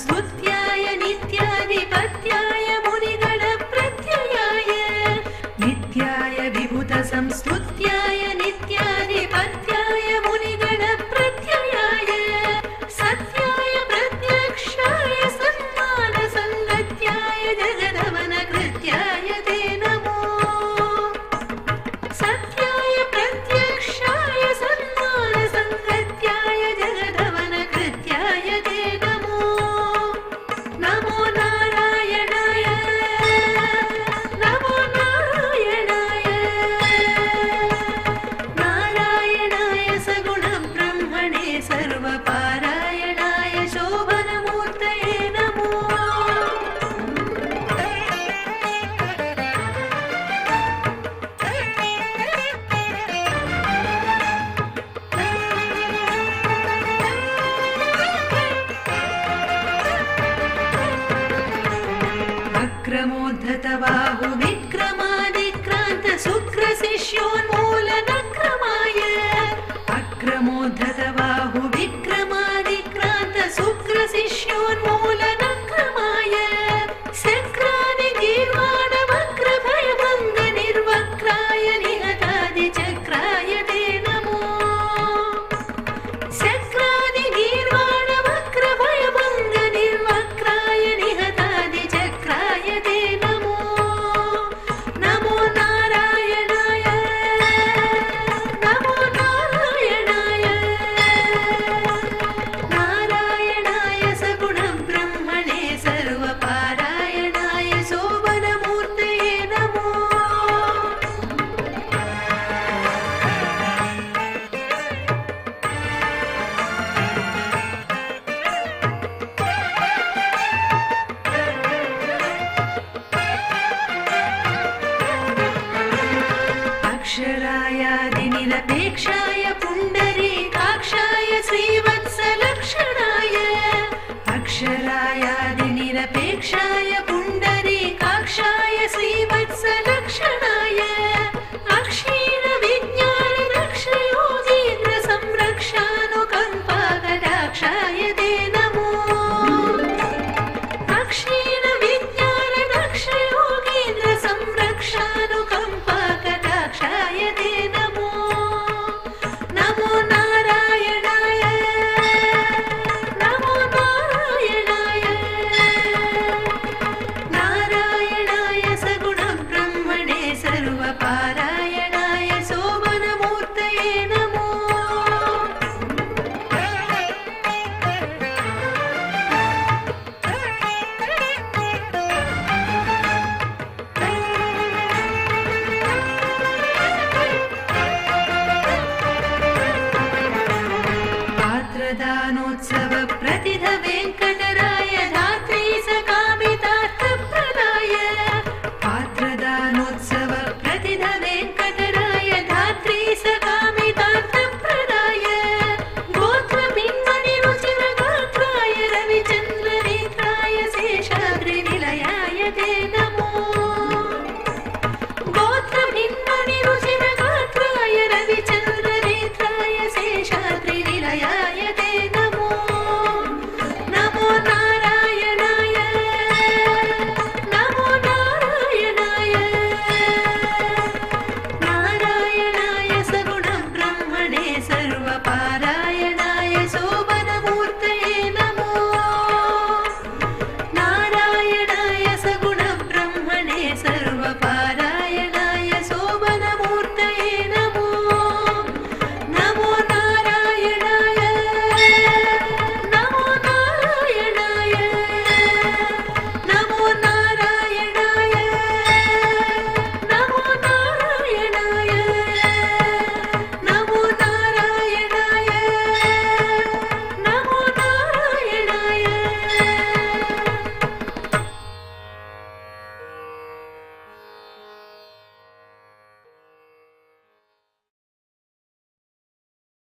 संस्तुत्याय नित्याधिपत्याय मुनिगण प्रत्ययाय नित्याय विभूत संस्तुत्याय नित्याधिपत्याय मुनिगण प्रत्ययाय सत्याय प्रत्यक्षाय सन्मान संगत्याय जगदवन कृत्याय ते नमो सत्याय प्रत्यक्षाय सन्मान संगत्याय जगदवन कृत्याय ते नमो नमो नारायणाय नमो नारायणाय नारायणाय सगुण ब्रह्मणे सर्वपारायणाय शोभनमूर्तये नमो अक्रमोद्धतबाहु विक्रमादिक्रान्त शुक्रशिष्योन्मूलनक्रमाय अक्रमोद्धतबाहु विक्रमादिक्रान्त शुक्रशिष्योन्मूलनक्रमाय शक्रादिगीर्वाणवक्रभयभङ्ग निर्वक्राय निहतादिचक्राय ते नमो शक्रादिगीर्वाणवक्रभयभङ्ग निर्वक्राय निहतादिचक्राय ते नमो नमो नारायणाय नमो नारायणाय नारायणाय सगुण ब्रह्मणे सर्वपारायणाय शोभनमूर्तये नमो अक्षरायादिनिरपेक्षाय पुण्डरीकाक्षाय श्रीवत्सलक्षणाय अक्षरायादिनिरपेक्षाय